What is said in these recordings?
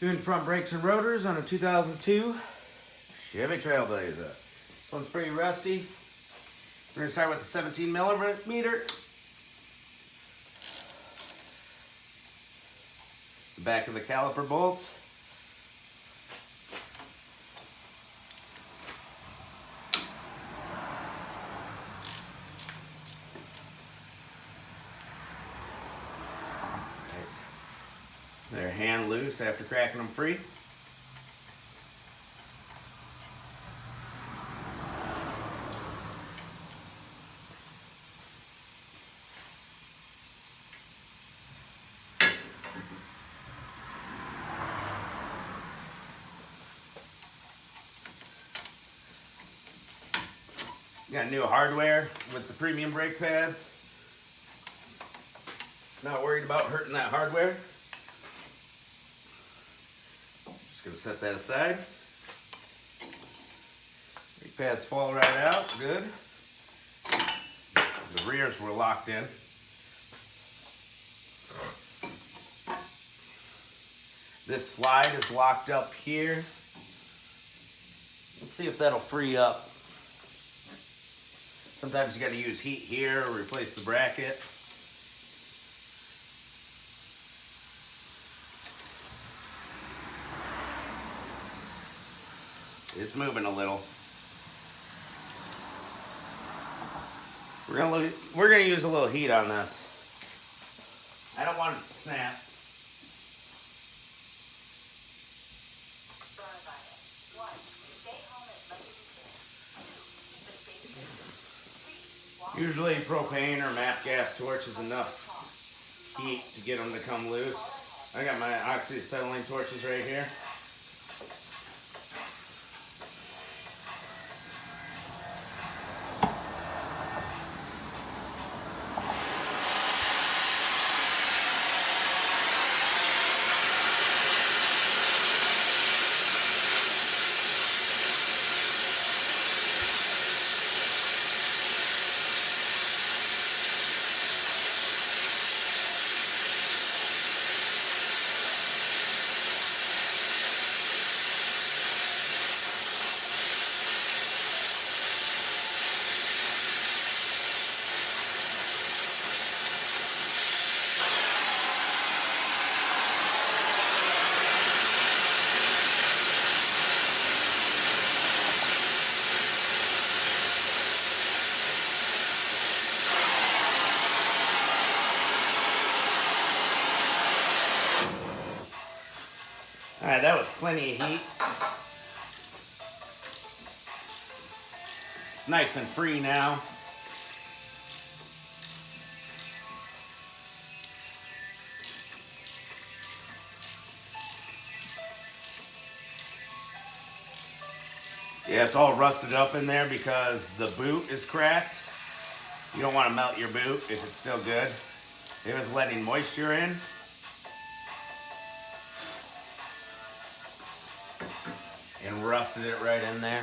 Doing front brakes and rotors on a 2002 Chevy Trailblazer. This one's pretty rusty. We're going to start with the 17 millimeter. The back of the caliper bolts. They're hand loose after cracking them free. Got new hardware with the premium brake pads. Not worried about hurting that hardware. Just gonna set that aside. Brake pads fall right out, good. The rears were locked in. This slide is locked up here. Let's see if that'll free up. Sometimes you got to use heat here or replace the bracket. It's moving a little. We're gonna use a little heat on this. I don't want it to snap. Usually propane or MAP gas torch is enough heat to get them to come loose. I got my oxyacetylene torches right here. Alright, that was plenty of heat. It's nice and free now. Yeah, it's all rusted up in there because the boot is cracked. You don't want to melt your boot if it's still good. It was letting moisture in. And rusted it right in there.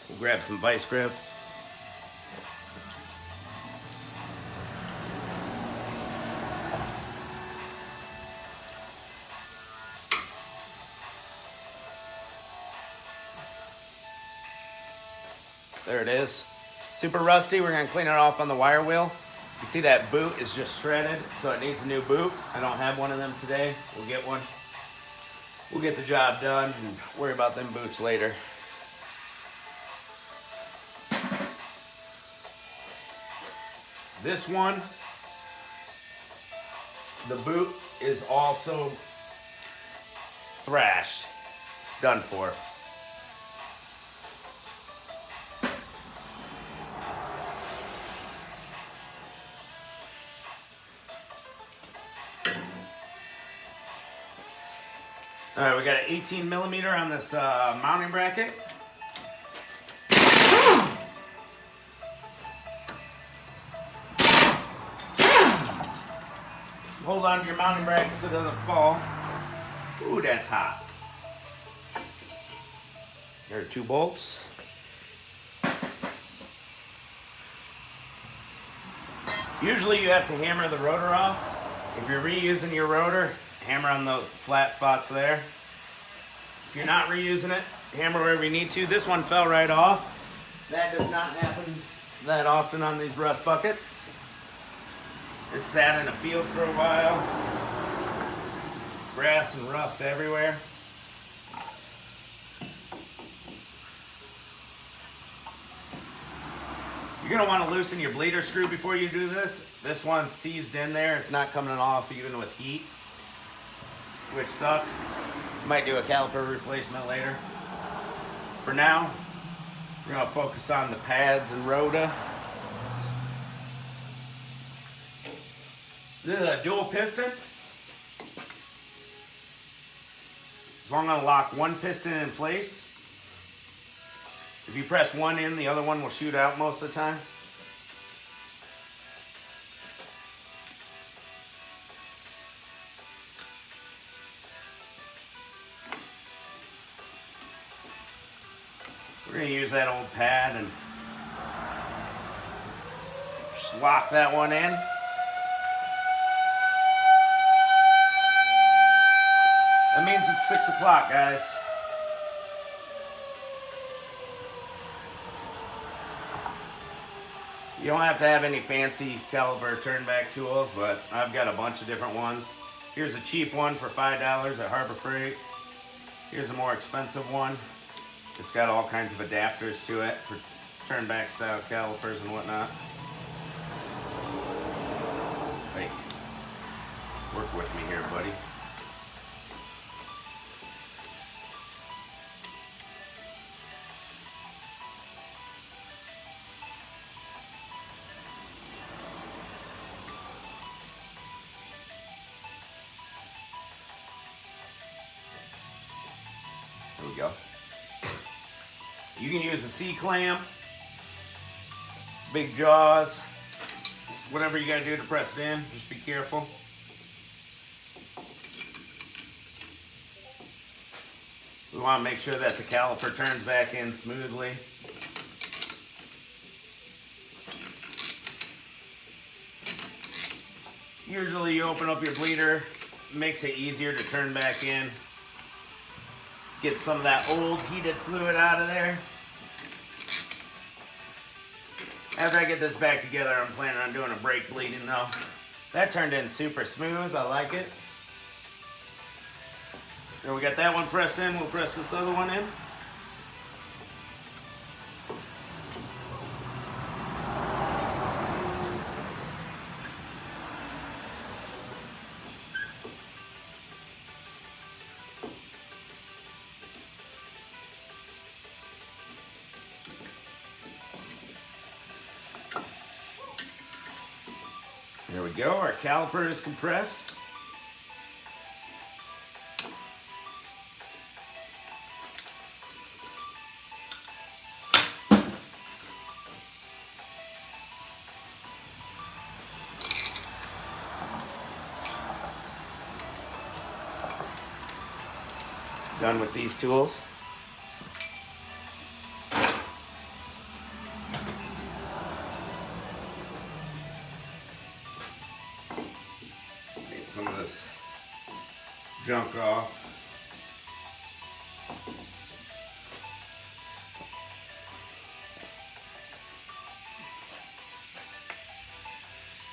We'll grab some vice grip. There it is. Super rusty. We're gonna clean it off on the wire wheel. You see that boot is just shredded, so it needs a new boot. I don't have one of them today. We'll get one. We'll get the job done and worry about them boots later. This one, the boot is also thrashed. It's done for. All right, we got an 18 millimeter on this mounting bracket. Hold on to your mounting bracket so it doesn't fall. Ooh, that's hot. There are 2 bolts. Usually you have to hammer the rotor off. If you're reusing your rotor, hammer on the flat spots there. If you're not reusing it, hammer wherever you need to. This one fell right off. That does not happen that often on these rust buckets. It sat in a field for a while. Grass and rust everywhere. You're gonna want to loosen your bleeder screw before you do this. This one's seized in there. It's not coming off even with heat, which sucks. Might do a caliper replacement later. For now, we're gonna focus on the pads and rotor. This is a dual piston. So I'm gonna lock one piston in place. If you press one in, the other one will shoot out most of the time. We're gonna use that old pad and just lock that one in. That means it's 6 o'clock, guys. You don't have to have any fancy caliper turn-back tools, but I've got a bunch of different ones. Here's a cheap one for $5 at Harbor Freight. Here's a more expensive one. It's got all kinds of adapters to it for turn-back style calipers and whatnot. Hey, work with me here, buddy. There we go. You can use a C-clamp, big jaws, whatever you gotta do to press it in, just be careful. We wanna make sure that the caliper turns back in smoothly. Usually you open up your bleeder, makes it easier to turn back in. Get some of that old heated fluid out of there. After I get this back together, I'm planning on doing a brake bleeding though. That turned in super smooth, I like it. So we got that one pressed in, we'll press this other one in. There we go, our caliper is compressed. Done with these tools. Some of this junk off.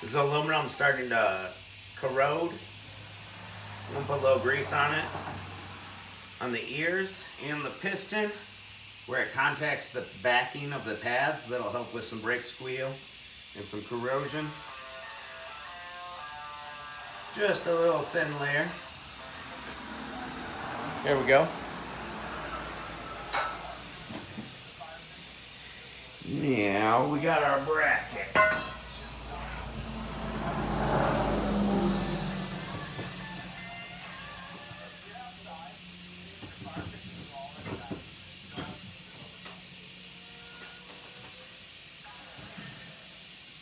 This aluminum starting to corrode. I'm gonna put a little grease on it, on the ears and the piston where it contacts the backing of the pads. That'll help with some brake squeal and some corrosion. Just a little thin layer. There we go. Now we got our bracket.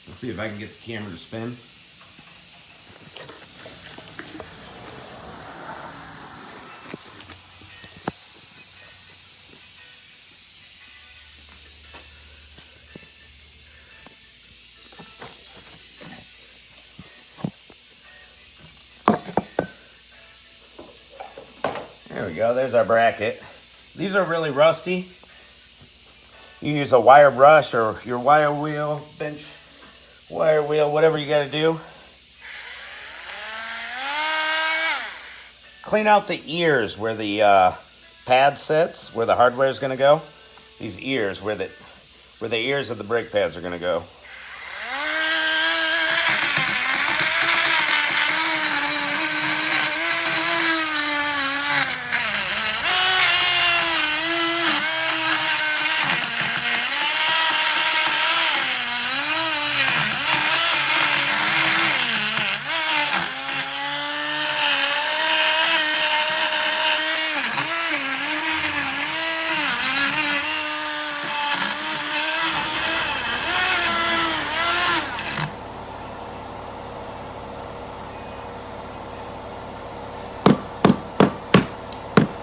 Let's see if I can get the camera to spin. There we go, there's our bracket. These are really rusty. You use a wire brush or your wire wheel, bench wire wheel, whatever you gotta do. Clean out the ears where the pad sits, where the hardware is gonna go. These ears, where the ears of the brake pads are gonna go.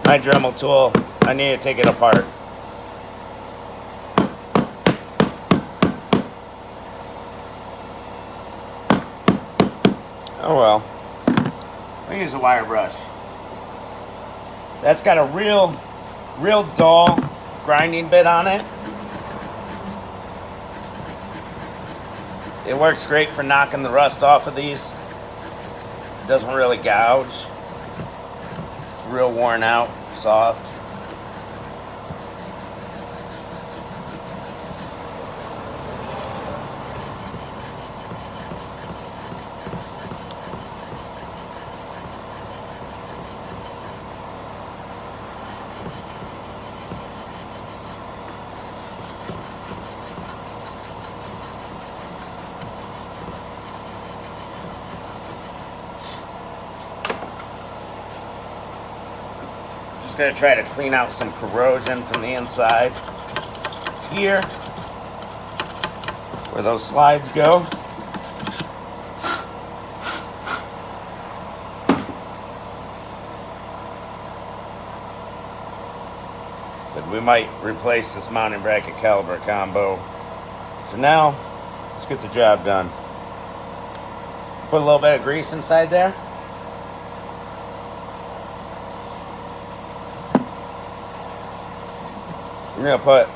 My Dremel tool, I need to take it apart. Oh well. I use a wire brush. That's got a real dull grinding bit on it. It works great for knocking the rust off of these. It doesn't really gouge. It's real worn out, soft. Just gonna try to clean out some corrosion from the inside here, where those slides go. Said we might replace this mounting bracket caliper combo. For now, let's get the job done. Put a little bit of grease inside there. We're gonna put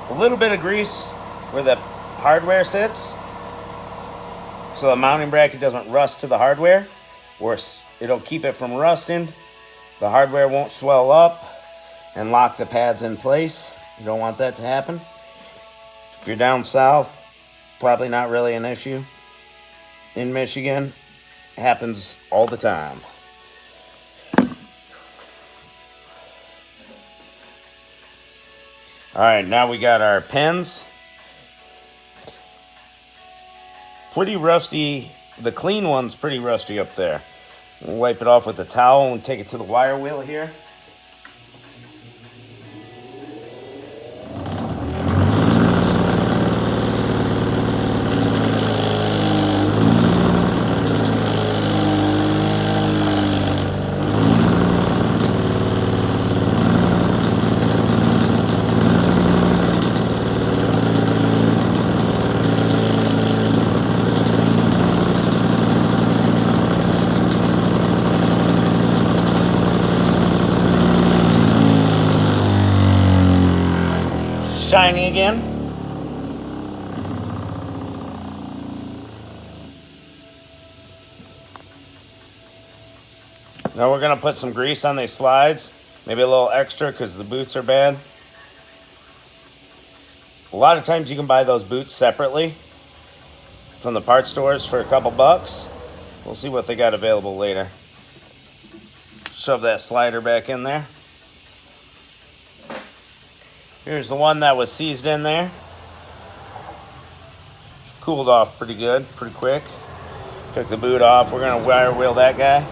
a little bit of grease where the hardware sits, so the mounting bracket doesn't rust to the hardware, or it'll keep it from rusting. The hardware won't swell up and lock the pads in place. You don't want that to happen. If you're down south, probably not really an issue. In Michigan, it happens all the time. All right, now we got our pins. Pretty rusty. The clean one's pretty rusty up there. We'll wipe it off with a towel and take it to the wire wheel here. Shiny again. Now we're gonna put some grease on these slides, maybe a little extra because the boots are bad. A lot of times you can buy those boots separately from the parts stores for a couple bucks. We'll see what they got available later. Shove that slider back in there. Here's the one that was seized in there. Cooled off pretty good, pretty quick. Took the boot off. We're gonna wire wheel that guy.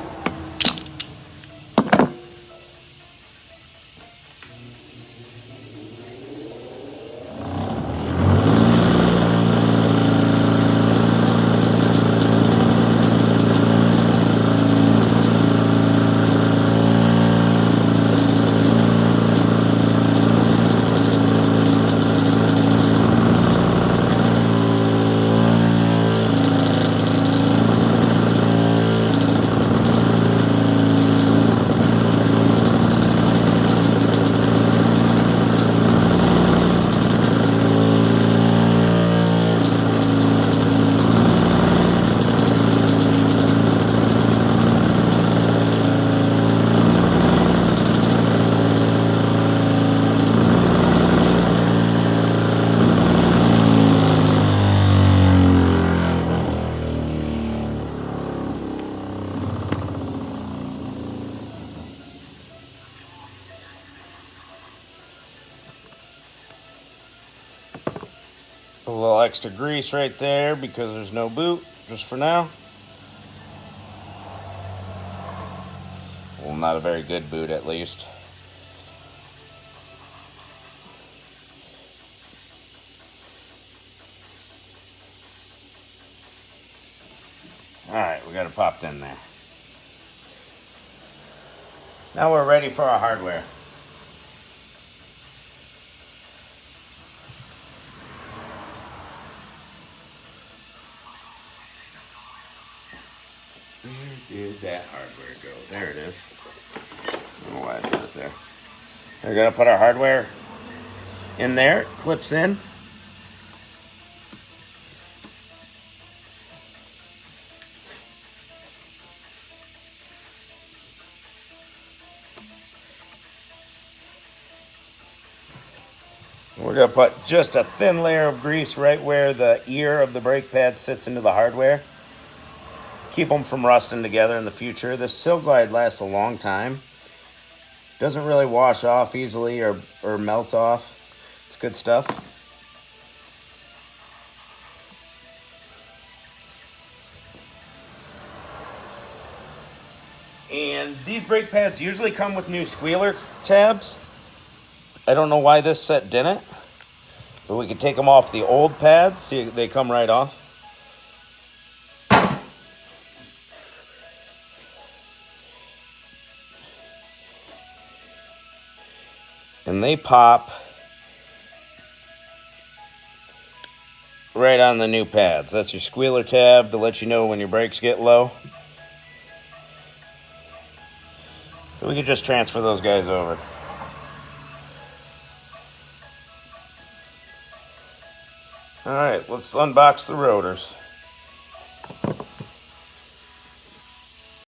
Put a little extra grease right there because there's no boot, just for now. Well, not a very good boot, at least. All right, we got it popped in there. Now we're ready for our hardware. Where did that hardware go? There it is. I don't know why I set it there. We're gonna put our hardware in there. It clips in. We're going to put just a thin layer of grease right where the ear of the brake pad sits into the hardware. Keep them from rusting together in the future. This Sil Glide lasts a long time. Doesn't really wash off easily or melt off. It's good stuff. And these brake pads usually come with new squealer tabs. I don't know why this set didn't, but we can take them off the old pads. See, they come right off. And they pop right on the new pads. That's your squealer tab to let you know when your brakes get low. So we can just transfer those guys over. All right, let's unbox the rotors.